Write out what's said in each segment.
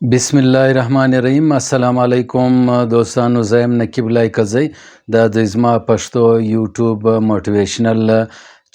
بسم الله الرحمن الرحیم. السلام علیکم دوستانو، زه یم نقیب الله کزی. دا د زما پښتو یوټیوب موټیویشنل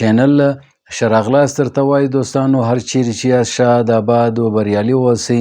چینل ښه راغلاست درته وایي دوستانو، هر چیرې چې یاست شاد آباد و بریالي اوسئ.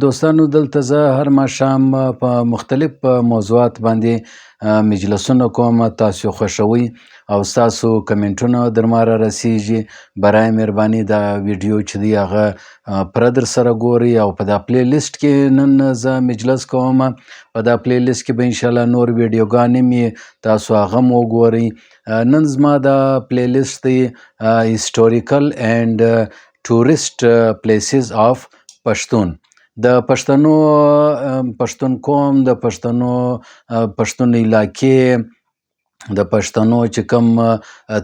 دوستانو، دلته زه هر ماښام په مختلف موضوعات باندې مجلسونه کوم. تاسو خوښوئ او ستاسو کمنټونه در ما را رسیږي. برای مهرباني دا ویډیو چې دی هغه پوره در سره ګورئ او په دا پلی لیست کې نن زه مجلس کوم. په دا پلی لیست کې به انشاءالله نور ویډیوګانې مې تاسو هغه هم وګورئ. نن زما دا پلی لیست دی هیسټوریکل اینډ ټوریسټ پلیسز آف پښتون. د پښتون قوم، د پښتون علاقې، د پښتنو چې کوم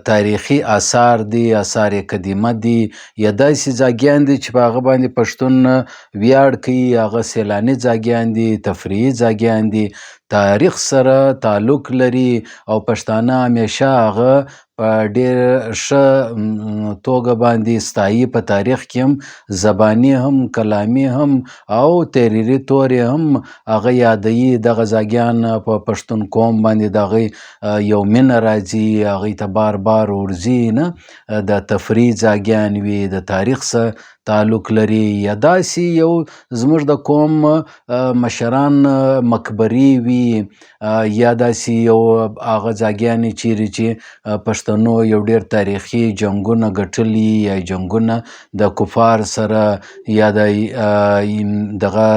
تاریخي آثار دي، آثار قدیمه دي، یا داسې ځاګیان دي چې په هغه باندې پښتون ویاړ کوي. هغه سیلاني ځاګیان دي، تفریحي ځاګیان دي، تاریخ سره تعلق لري او پښتانه همیشه هغه په ډېر ښه توګه باندې ستایي. په تاریخ کې هم زباني هم کلامي هم او تحریري طور هم هغه یادوي. دغه ځاګیان په پښتون قوم باندې د هغوی یو مینه راځي، هغوی ته بار بار ورځي نه د تفریح ځاګیان وي، د تاریخ سره تعلق لري، یا داسې یو زموږ د قوم مشران مقبرې وي، یا داسې یو هغه ځاګیانې چیرې چې پښتنو یو ډېر تاریخي جنګونه ګټلي، یا جنګونه د کفار سره یا دغه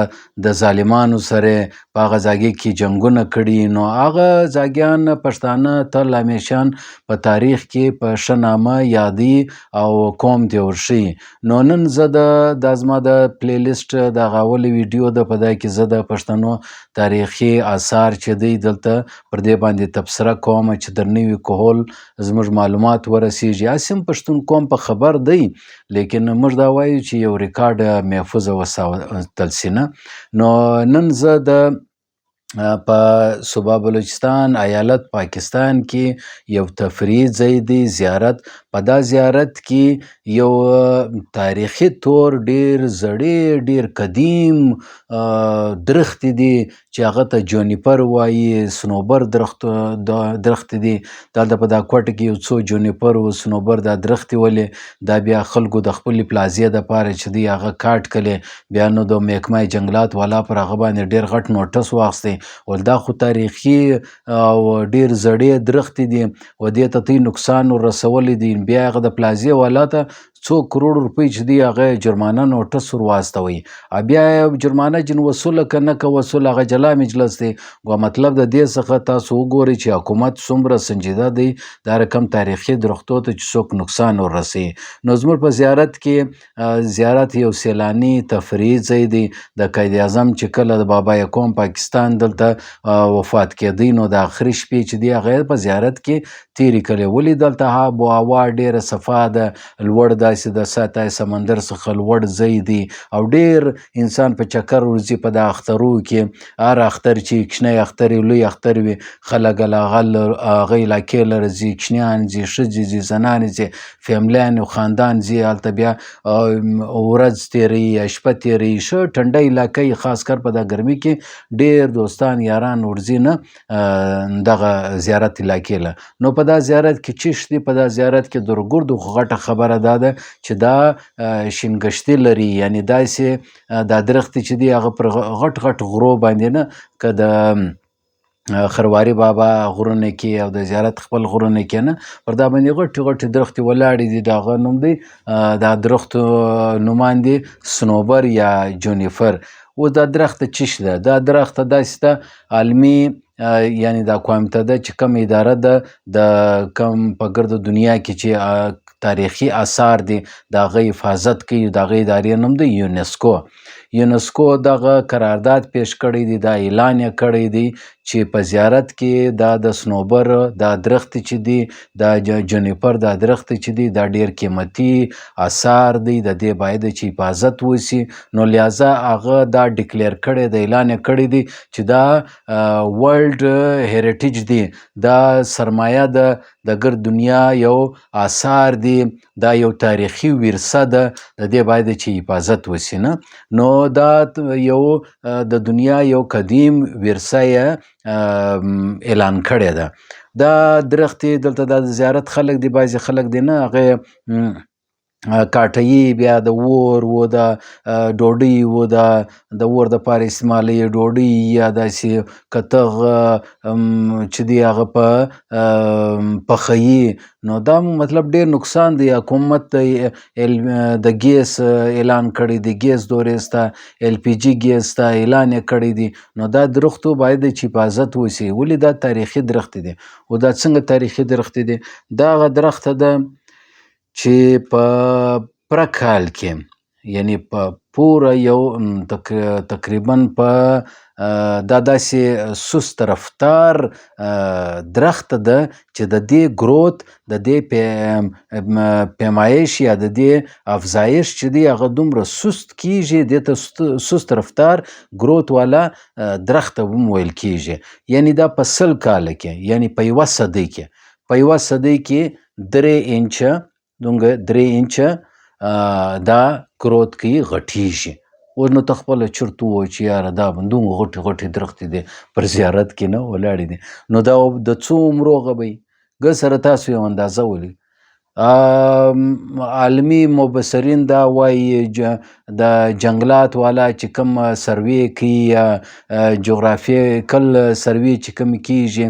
د ظالمانو سره په هغه ځاګي کې جنګونه کړي. نو هغه ځاګیان پښتانه تل همیشان په تاریخ کې په ښه نامه یادوي او قوم ته ورښيي. نو نن زه دا زما د پلی لیست د هغه اوله ویډیو ده، په دا کې زه د پښتنو تاریخي آثار چې دی دلته پر دې باندې تبصره کوم چې در نوي کهول زموږ معلومات ورسیږي. هسې هم پښتون قوم په خبر دی، لیکن موږ دا وایو چې یو ریکارډ محفوظ وساتل سي نه. نو نن زه د په صوبه بلوچستان ایالت پاکستان کې یو تفریحي ځای دی، زیارت. په دا زیارت کې یو تاریخي طور ډېر زړې، ډېر قدیم درختې دي چې هغه ته جونیپر وایي، صنوبر درختې دي. دلته په دا کوټه کې یو څو جونیپر و، صنوبر دا درختې ولې دا بیا خلکو د خپلې پلازې دپاره چې دی هغه کاټ کړلې. بیا نو د محکمه جنګلات والا پر هغه باندې ډېر غټ نوټس واخیستی، ول دا خو تاریخي او ډېر زړې درختې دي و دې ته دوی نقصان ورسولی دی. بیا هغه د پلازې والا ته 2 کروړ روپۍ چې دی هغه جرمانه نوټس ور واستوئ. بیا یې جرمانه جن وصوله که نه که وصوله، هغه جلا مجلس دی. ګویا مطلب د دې څخه تاسو وګورئ چې حکومت څومره سنجیده دی دا رقم تاریخي درختو ته چې څوک نقصان ورسوي. نو زموږ په زیارت کې زیارت یو سیلاني تفریحي ځای دی. د قائد اعظم چې کله د بابا یعقوب پاکستان دلته وفات کېدی، نو د آخري شپې چې دی هغه په زیارت کې تېرې کړې. ولې دلته آب و هوا ډېره صفا ده، لوړ داسې د سطح سمندر څخه لوړ ځای دی او ډېر انسان په چکر ورځي په د اخترو کې. هر اختر چې کوچنی اختر وي، لوی اختر وي، خلک هغه علاقې له راځي، کوچنیان ځي، ښځې ځي، زنانې ځي، فیملیان او خاندان ځي. هلته بیا ورځ تېروي یا شپه تېروي. ښه ټنډه علاقه یې، خاص کر په دا ګرمي کې ډېر دوستان یاران ورځي نه دغه زیارت علاقې له. نو په دا زیارت کې چې شته، په دا زیارت کې د ورګردو خو غټه خبره دا ده چې دا شینګشتي لري، یعنې داسې دا درختې چې دی هغه پر غټ غټ غرو باندې نه، که د خرواري بابا غرونه کې او د زیارت خپل غرونه کې نه، پر دا باندې غټې غټې درختې ولاړې دي. د هغه نوم دی، دا درختو نومان دي صنوبر یا جونیفر. اوس دا درخته چش ده؟ دا درخته داسې ده عالمي، یعنی دا اقوام متحده چې کوم اداره ده د کوم په ګرد دنیا کې چې تاریخي آثار دي د هغه حفاظت کوي، د هغه ادارې نوم دی یونسکو. یونسکو دغه قرارداد پیش کړی دی، دا اعلان یې کړی دی چې په زیارت کې دا د صنوبر دا درخت چې دی، دا جونیپر دا درخت چې دی، دا ډېر قیمتي آثار دی، د دې باید چې حفاظت وشي. نو لہذا هغه دا ډیکلیر کړی دی، اعلان یې کړی دی چې دا ورلډ هیریټیج دی، دا سرمایه ده د ګرد دنیا یو آثار دي، دا یو تاریخي ورثه ده، د دې باید چې حفاظت وشي نه. نو دا یو د دنیا یو قدیم ورثه یې اعلان کړې ده. دا درختې دلته دا د زیارت خلک دي، بعضې خلک دي نه هغې کاټیي، بیا د اور و، د ډوډۍ و، د اور دپاره استعمالوي ډوډۍ یا داسې کتغ چې دی هغه په پخوي. نو دا مطلب ډېر نقصان دی. حکومت د ګیس اعلان کړی دی، ګیس دورې ته LPG ګیس ته اعلان یې کړی دی. نو دا درختو باید چې حفاظت وشي. ولې دا تاریخي درختې دي. او دا څنګه تاریخي درختې دي؟ دا هغه درخته ده چې په پوره کال کې، یعنی په پوره یو تقریبا په دا داسې سست رفتار درخته ده چې د دې ګروت، د دې پیمایش یا د دې افزایش چې دی هغه دومره سست کیږي، دې ته سست رفتار ګروت والا درخته هم ویل کیږي. یعنی دا په 100 کاله کې، یعنی په یوه صدۍ کې 3 انچه دونګه 3 انچه دا ګروت کوي، غټیږي. اوس نو ته خپله چرته ووایه چې یاره دا دومره غټې غټې درختې دي پر زیارت کې نه ولاړې دي، نو دا د څو عمرو هغه به وي؟ ګه سره تاسو یو اندازه ولرئ. عالمي مبصرین دا وایي د جنګلات والا چې کوم سروې کوي یا جغرافیکل سروې چې کوم کیږي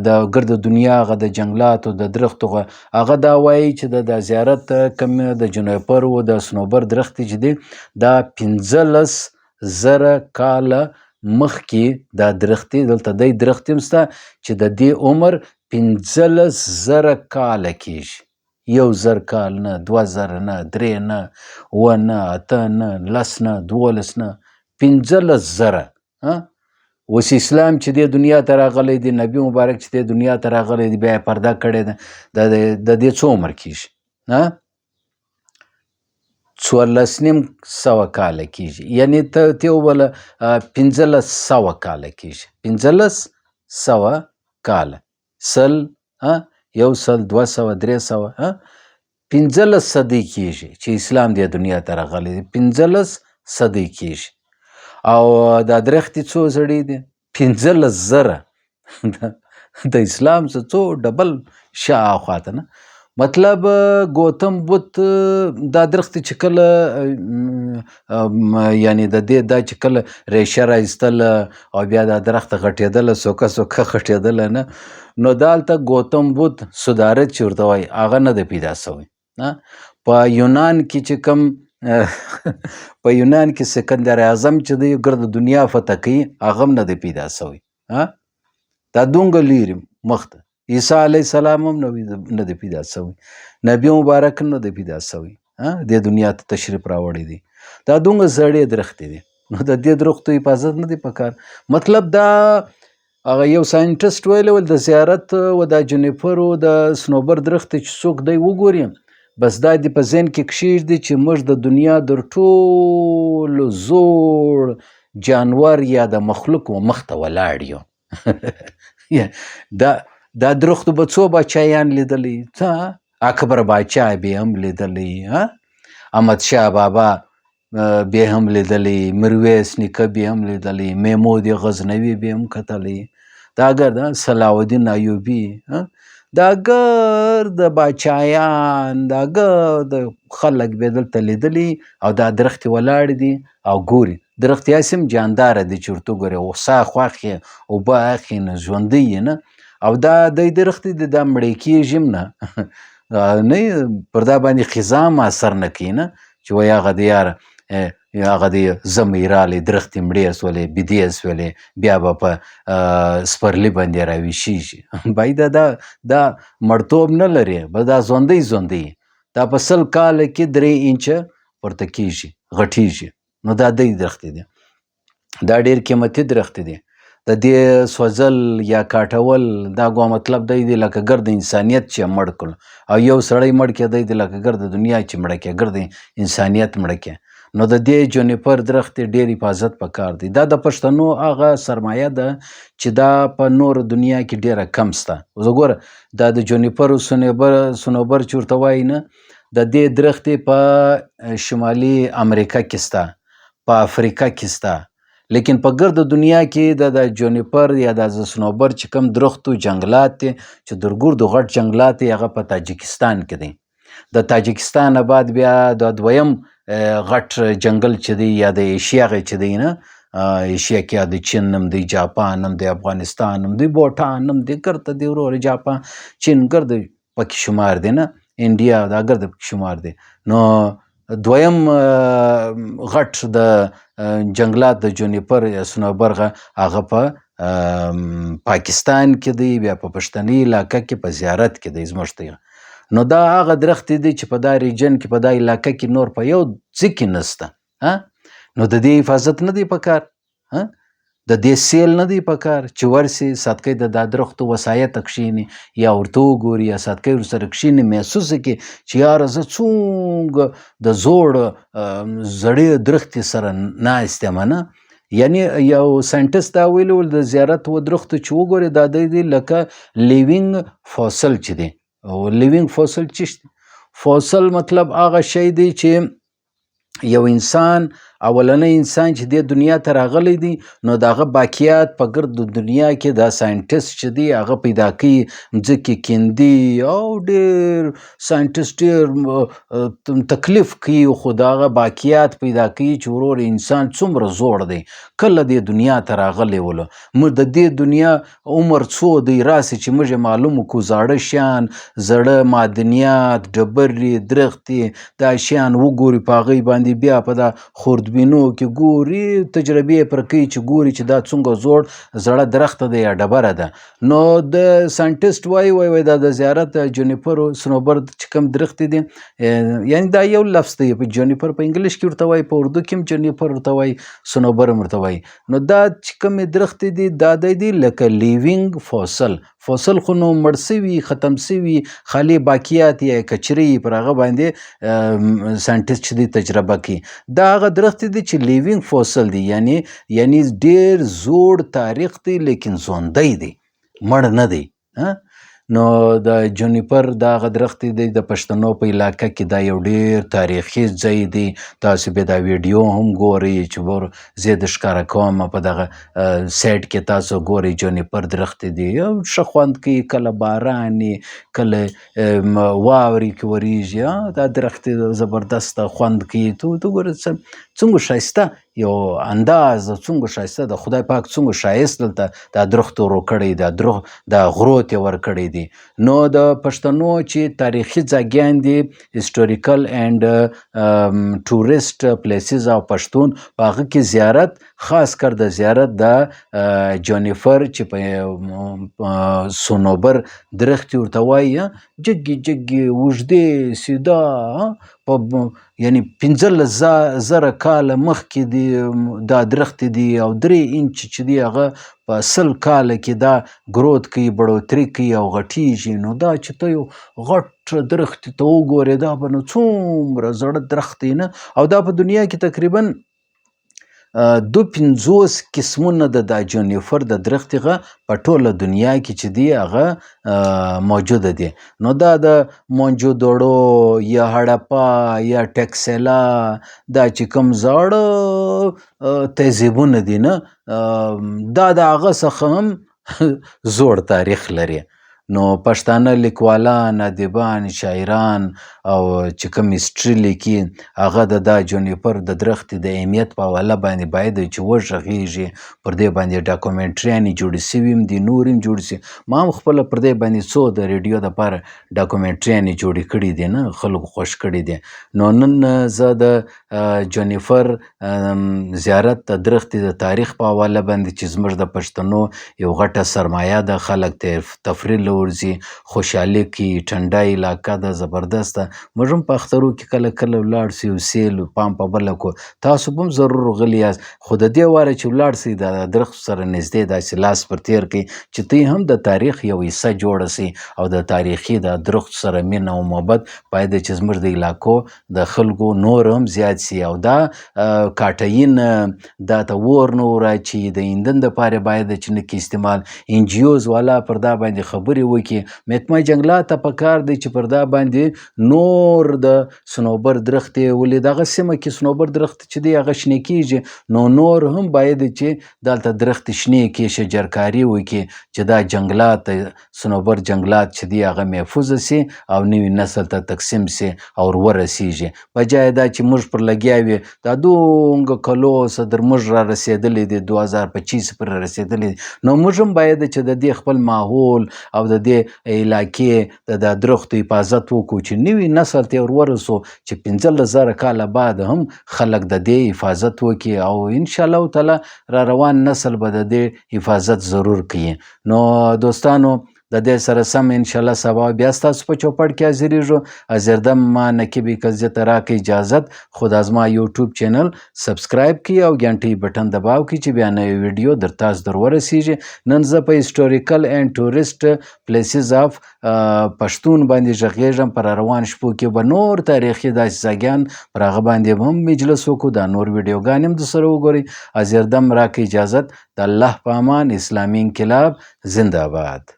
د ګرد دنیا هغه د جنګلاتو د درختو هغه دا وایي چې د زیارت کوم د جونیپر و د صنوبر درختې چې دی دا 15,000 کاله مخکې دا درختې دلته دی درخت هم شته چې د دې عمر 15,000 کاله کیږي. 1,000 کال نه، 2,000 نه، 3 نه، 7 نه، 8 نه، 10 نه، 12 نه، 15,000. اوس اسلام چې دې دنیا ته راغلی دی، نبي مبارک چې دې دنیا ته راغلی دی، بیا یې پرده کړې ده، د دې څو عمر کیږي؟ 14,500 کاله کیږي. یعنی ته وویله 1,500 کاله کیږي. 1,500 کاله، 100 100 200 300 15 صدۍ کیږي چې اسلام دې دنیا ته راغلی دی. 15 صدۍ کیږي. او دا درختې څو زړې دي؟ 15,000. د اسلام څه څو ډبل شاوخوا ته نه. مطلب ګوتم بت دا درختې چې کله یعنی د دې دا چې کله ریشه رایستله او بیا دا درخته غټېدله، سوکه غټېدله نه، نو دا هلته ګوتم بت صدارت چې ورته وایي هغه نه دی پیدا سوی. په یونان کې چې کوم په یونان کې سکندر اعظم چې دی ګرد دنیا فتح کوي هغه هم نه دی پیدا سوی. دا دومره لرې مخته. عیسی علیه السلام هم نه دی پیدا سوی. نبی مبارک هم نه دی پیدا سوی. دې دنیا ته تشریف راوړی دی. دا دومره زړې درختې دي. نو د دې درختو حفاظت نه دی پکار. مطلب دا هغه یو ساینټسټ ویلی ول د زیارت و دا جونیپر و د صنوبر درختې چې څوک دی وګوري، بس دا دې په ذهن کې کښېږدي چې موږ د دنیا در ټولو زوړ جانور یا د مخلوق مخته ولاړ یو. دا درختو به څو باچایان لیدلی، اکبر باچا به هم لیدلی، احمد شاه بابا به هم لیدلی، میرویس نیکه به هم لیدلی، محمود غزنوي به هم کتلی، دا ګرد صلاح الدین ایوبي، دا ګرد باچایان، دا ګرد خلک به دلته لیدلی او دا درختې ولاړې دي او ګوري. درختې هسې هم جانداره دي چې ورته وګورې، ساه خواښې اوبه اخلي نه، ژوندی یې نه. او دا دی درختې دي دا مړې کېږي هم نه، نه پر دا باندې خزا هم اثر نه کوي نه چې وایي هغه د یاره هغه د زمۍ رالی درختې مړې سولې بېدې سولې بیا به په سپرلي باندې راویشېږي. بای دا مړتوب نه لري، بس دا ژوندی دا په 100 کاله کې 3 انچه پورته کېږي، غټېږي. نو دا دی درختې دي. دا ډېر قیمتي درختې دي. د دې سوځل یا کاټول دا ګوا مطلب دی لکه ګرد انسانیت چې مړ کړ، او یو سړی مړ کېدی دی لکه ګرد دنیا چې مړه کې، ګرد انسانیت مړه کې. نو د دې جونیپر درخت ډېر حفاظت پکار دی. دا د پښتنو هغه سرمایه ده چې دا په نور دنیا کې ډېره کم شته. اوس وګوره دا د جونیپر صنوبر چې ورته وایي نه، د دې درختې په شمالي امریکا کې شته، په افریقا کې سته لیکن په ګرد دنیا کې د جونیپر یا د صنوبر چې کوم درختو جنګلات دي چې د ګردو غټ جنګلات دي هغه په تاجکستان کې دي. د تاجکستان نه بعد بیا د دویم غټ جنګل چې دی یا د ایشیا هغه چې دی نه ایشیا کې د چین نم دی، جاپان نم دی، افغانستان نم دی، بوټان نم دی، ګرد دی ورور جاپان چین ګرد پکې شمار دی نه، انډیا دا ګرد پکې شمار دی. نو دویم غټ د جنګلات د جونیپر یا صنوبر هغه په پاکستان کې دی، بیا په پښتني علاقه کې په زیارت کې دی زموږ ته. نو دا هغه درخت دی چې په دا ریجن کې په دا علاقه کې نور په یو ځای کې نسته. نو د دې حفاظت نه دی پکار، د دې سیل نه دی پکار چې ورسي ساتکۍ د دا درختو وسایت کښیني یا ورته وګوري یا ساتکۍ ورسره کښیني محسوس کړي چې یاره زه څومره د زوړ زړې درختې سره ناست یم نه. یعنی یو ساینټست دا ویلي ول د زیارت و درختو چې وګوري دا دی لکه لیوینګ فوسل چې دی. لیوینګ فوسل چی فوسل مطلب هغه شی دی چې یو انسان اولنی انسان چې د دنیا ته راغلی دی نو د هغه باقیات په ګرد دنیا کې دا ساینټست چې دی هغه پیدا کوي، مځکې کیندي او ډېر ساینټست ډېر تکلیف کوي خو د هغه باقیات پیدا کوي چې ورور انسان څومره زوړ دی، کله د دنیا ته راغلی ولو، موږ د دې دنیا عمر څو دی راسي چې موږ معلوم کړو زاړه شیان، زړه معدنیات، ډبرې، درختې دا شیان وګوري په هغوی باندې بیا په دا خوردبینو کې ګوري تجربې پر کوي چې ګوري چې دا څومره زوړ زړه درخت دی یا ډبره ده. نو د ساینټست وایي دا د زیارت جونیپر صنوبر چې کوم درخت دی یعنی دا یو لفظ دی، په جونیپر په انګلیش کې ورته وایي، په اردو کې هم جونیپر ورته وایي، صنوبر هم ورته وایي. نو دا چې کومې درخت دي دا دی لکه لیوینګ فوسل، فوسل خو نو مړ سوي ختم سوي خالي باقیات یا کچرې پر هغه باندې ساینټست چې دی تجربه کوي. دا هغه درخت دی چې لیوینګ فوسل دی یعنی ډېر زوړ تاریخ دی لیکن ژوندی دی، مړ نه دی. نو د جونیپر دا هغه درخت دی د پښتنو په علاقه کې دا یو ډېر تاریخي ځای دی. تاسو بیا دا ویډیو هم ګورئ چې زه د ښکاره کوم په دغه سایډ کې تاسو ګورئ جونیپر درخت دی ښه خوند کوي، کله باران کله واورې کې وریږي، دا درخت زبردسته خوند کوي. تو ګوره څومره ښایسته یو انداز، څومره ښایسته د خدای پاک څومره ښایست دلته دا درختو رو کړی، دا غرو ته ورکړی دی. نو د پښتنو چې تاریخي ځایګیان دي هسټوریکل اینډ ټوریسټ پلیسز او پښتون په هغه کې زیارت، خاص کر د زیارت د جونیفر چې په صنوبر درخت ورته وایي، جګې جګې اوږدې سیده یعنی 15,000 کاله مخکې دی دا درخت دی او 3 انچ چې دی هغه په 100 کاله کې دا ګروت کوي، بړوتري کوي او غټیږي. نو دا چې ته یو غټ درخت ته وګورې دا به نو څومره زړه درخت دی نه. او دا په دنیا کې تقریبا 52 قسمونه د دا جونیفر د درخت هغه په ټوله دنیا کې چې دی هغه موجوده دي. نو دا د مونجودوړو یا هړپا یا ټکسلا دا چې کوم زاړه تهذیبونه دي نه دا د هغه څخه هم زوړ تاریخ لري. نو پښتانه لیکوالان، ادیبان، شاعران او چې کوم هسټري لیکي هغه د دا جونیپر د درخت د اهمیت په حواله باندې باید چې وغږیږي، پر دې باندې ډاکومنټریانې جوړې سوي هم دي، نور هم جوړ سي. ما هم خپله پر دې باندې څو د ریډیو دپاره ډاکومنټریانې جوړې کړي دي نه، خلکو خوښ کړي دي. نو نن زه د جونیفر زیارت د درخت د تاریخ په حواله باندې چې زموږ د پښتنو یو غټه سرمایه ده، خلک ته تفریح ورځي، خوشحالي کوي، ټنډه علاقه ده زبردسته. موږ هم په اخترو کې کله کله ولاړ سو، یو سیل پام په بله کو، تاسو به هم ضرور غلي یاست. خو د دې واره چې ولاړ سئ د درخت سره نږدې داسې لاس پر تېر کړئ چې دوی هم د تاریخ یو حصه جوړه سي او د تاریخي د درخت سره مینه او محبت باید چې زموږ د علاقو د خلکو نور هم زیات سي. او دا کاټین دا ته ور نه وراچي، د ایندن دپاره باید چې نه کې استعمال NGOs والا پر دا باندې خبرې وکړي. محکمه جنګلات ته پکار دی چې پر دا باندې نور د صنوبر درخت یې ولید. هغه سیمه کې صنوبر درخت چې دی هغه شنې کیږي، نو نور هم باید چې دلته درخت شنې کړي، شجرکاري وکړي چې دا جنګلات صنوبر جنګلات چې دی هغه محفوظ سي او نوي نسل ته تقسیم سي او ورسیږي. بجای دا چې موږ پر لګیا وي دا دومره کلو څه در موږ را رسېدلی دی 2025 پورې رسېدلی دی، نو موږ هم باید چې د دې خپل ماحول او د دې علاقې د درختو حفاظت وکړو چې نوي نسل ته ورسو چې 15,000 کاله بعد هم خلک د دې حفاظت وکړي او انشاءالله تعالی را روان نسل به د دې حفاظت ضرور کوي. نو دوستانو د دې سره سم انشاءالله سبا بیا ستاسو په چوپړ کې حاضرېږو. حاضردم ما نقیب کزیه ته راکړئ اجازت. خو دا زما یوټیوب چینل سبسکرایب کړئ او ګنټۍ بټن دباو کړئ چې بیا نوې ویډیو در تاسو در ورسیږي. نن زه په هسټوریکل اینډ ټوریسټ پلیسز آف پښتون باندې غږېږم. پر روان شپو کې به نور تاریخي داسې ځایګان پر هغه باندې به هم مجلس وکړو. دا نور ویډیوګانې هم درسره وګورئ. حاضردم راکړئ اجازت. د الله په امان. اسلامي انقلاب زنده باد.